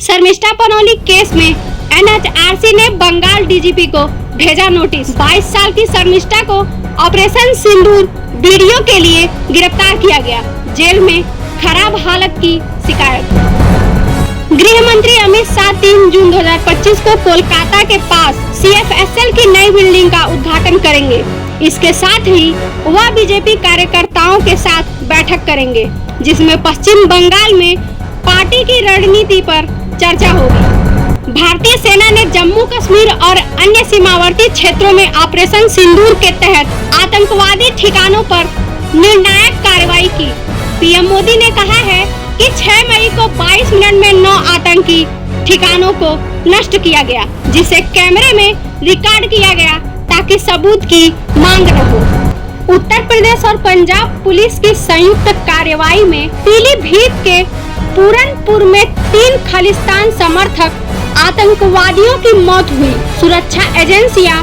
Sharmishtha Panoli case में NHRC ने Bengal DGP को भेजा नोटिस। 22 साल की शर्मिष्ठा को ऑपरेशन सिंदूर वीडियो के लिए गिरफ्तार किया गया। जेल में खराब हालत की शिकायत। गृह मंत्री अमित शाह 3 जून 2025 को कोलकाता के पास CFSL की नई बिल्डिंग का उद्घाटन करेंगे। इसके साथ ही वह बीजेपी कार्यकर्ताओं के साथ बैठक करेंगे, जिसमें पश्चिम बंगाल में पार्टी की रणनीति पर चर्चा होगी। भारतीय सेना ने जम्मू कश्मीर और अन्य सीमावर्ती क्षेत्रों में ऑपरेशन सिंदूर के तहत आतंकवादी ठिकानों पर निर्णायक कार्रवाई की। पीएम मोदी ने कहा है कि 6 मई को 22 मिनट में 9 आतंकी ठिकानों को नष्ट किया गया, जिसे कैमरे में रिकॉर्ड किया गया ताकि सबूत की मांग न हो। उत्तर प्रदेश और पंजाब पुलिस की संयुक्त कार्रवाई में पीलीभीत के पूरनपुर में 3 खालिस्तान समर्थक आतंकवादियों की मौत हुई। सुरक्षा एजेंसियां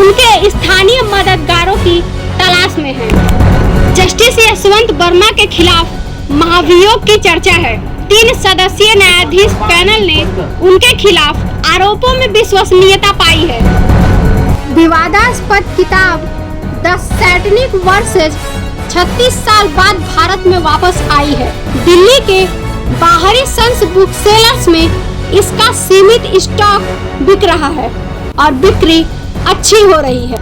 उनके स्थानीय मददगारों की तलाश में हैं। जस्टिस यशवंत वर्मा के खिलाफ महाभियोग की चर्चा है। 3 सदस्यीय न्यायाधीश पैनल ने उनके खिलाफ आरोपों में विश्वसनीयता पाई है। विवादास्पद किताब द सैटनिक वर्सेस 36 साल बाद भारत में वापस आई है। दिल्ली के बाहरी सन्स बुक सेलर्स में इसका सीमित स्टॉक बिक रहा है और बिक्री अच्छी हो रही है।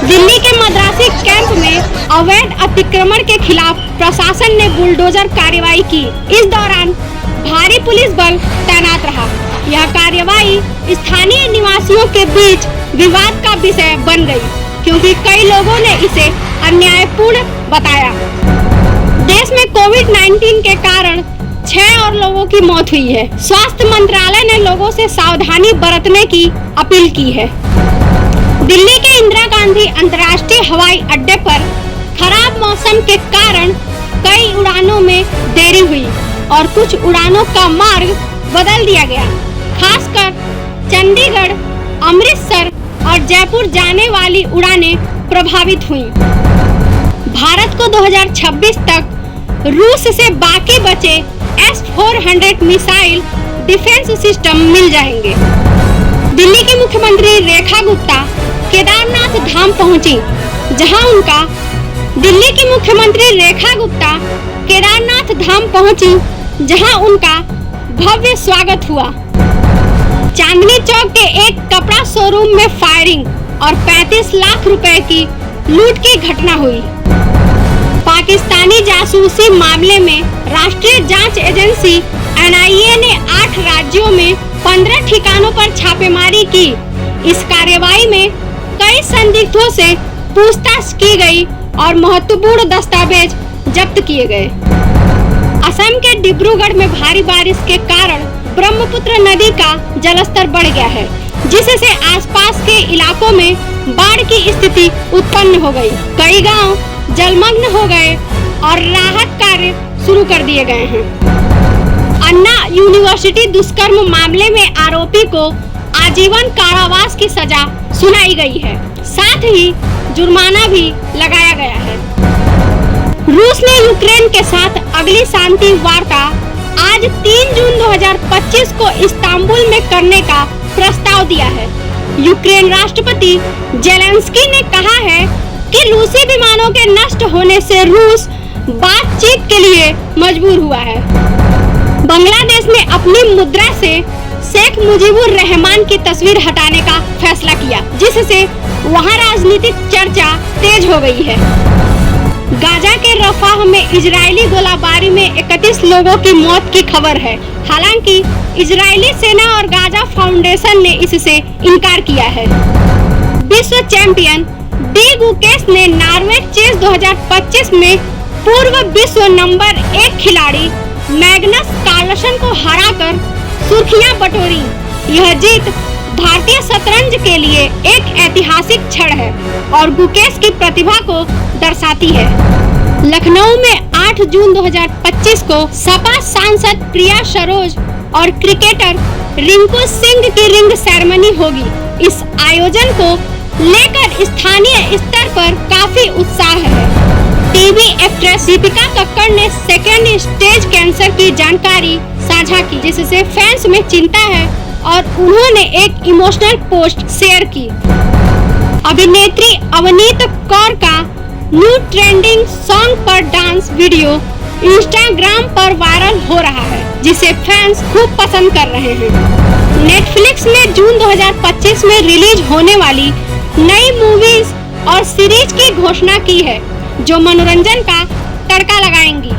दिल्ली के मद्रासी कैंप में अवैध अतिक्रमण के खिलाफ प्रशासन ने बुलडोजर कार्रवाई की। इस दौरान भारी पुलिस बल तैनात रहा। यह कार्रवाई स्थानीय निवासियों के बीच विवाद का विषय बन गई, क्योंकि कई लोगों ने इसे अन्यायपूर्ण बताया। देश में कोविड-19 के कारण 6 और लोगों की मौत हुई है। स्वास्थ्य मंत्रालय ने लोगों से सावधानी बरतने की अपील की है। दिल्ली के इंदिरा गांधी अंतर्राष्ट्रीय हवाई अड्डे पर खराब मौसम के कारण कई उड़ानों में देरी हुई और कुछ उड़ानों का मार्ग बदल दिया गया। खासकर चंडीगढ़, अमृतसर और जयपुर जाने वाली उड़ानें प्रभावित हुईं। भारत को 2026 तक रूस से बाकी बचे S-400 मिसाइल डिफेंस सिस्टम मिल जाएंगे। दिल्ली की मुख्यमंत्री रेखा गुप्ता केदारनाथ धाम पहुंची, जहां उनका भव्य स्वागत हुआ। चांदनी चौक के एक कपड़ा शोरूम में फायरिंग और 35 लाख रुपए की लूट की घटना हुई। पाकिस्तानी जासूसी मामले में राष्ट्रीय जांच एजेंसी NIA ने 8 राज्यों में 15 ठिकानों पर छापेमारी की। इस कार्रवाई में कई संदिग्धों से पूछताछ की गई और महत्वपूर्ण दस्तावेज जब्त किए गए। असम के डिब्रूगढ़ में भारी बारिश के कारण ब्रह्मपुत्र नदी का जलस्तर बढ़ गया है, जिससे आसपास के इलाकों में बाढ़ की स्थिति उत्पन्न हो गई। कई गांव जलमग्न हो गए और राहत कार्य शुरू कर दिए गए हैं। अन्ना यूनिवर्सिटी दुष्कर्म मामले में आरोपी को आजीवन कारावास की सजा सुनाई गई है, साथ ही जुर्माना भी लगाया गया है। रूस ने यूक्रेन के साथ अगली शांति वार्ता आज 3 जून 2025 को इस्तांबुल में करने का प्रस्ताव दिया है। यूक्रेन राष्ट्रपति जेलेंस्की ने कहा है कि रूसी विमानों के नष्ट होने से रूस बातचीत के लिए मजबूर हुआ है। बांग्लादेश ने अपनी मुद्रा से शेख मुजीबुर रहमान की तस्वीर हटाने का फैसला किया, जिससे वहां राजनीतिक चर्चा तेज हो गई है। गाजा के रफाह में इजरायली गोलाबारी में 31 लोगों की मौत की खबर है। हालांकि इजरायली सेना और गाजा फाउंडेशन ने इससे इनकार किया है। विश्व चैंपियन डी गुकेश ने नॉर्वे चेस 2025 में पूर्व विश्व नंबर 1 खिलाड़ी मैग्नस कार्लसन को हराकर सुर्खियां बटोरी। यह जीत भारतीय शतरंज के लिए एक ऐतिहासिक क्षण है और गुकेश की प्रतिभा को दर्शाती है। लखनऊ में 8 जून 2025 को सपा सांसद प्रिया सरोज और क्रिकेटर रिंकू सिंह की रिंग सेरेमनी होगी। इस आयोजन को लेकर स्थानीय स्तर पर काफी उत्साह है। टीवी एक्ट्रेस दीपिका कक्कड़ ने सेकेंड स्टेज कैंसर की जानकारी साझा की, जिससे फैंस में चिंता है और उन्होंने एक इमोशनल पोस्ट शेयर की। अभिनेत्री अवनीत कौर का न्यू ट्रेंडिंग सॉन्ग पर डांस वीडियो इंस्टाग्राम पर वायरल हो रहा है, जिसे फैंस खूब पसंद कर रहे हैं। नेटफ्लिक्स ने जून 2025 में रिलीज होने वाली नई मूवीज और सीरीज की घोषणा की है, जो मनोरंजन का तड़का लगाएंगी।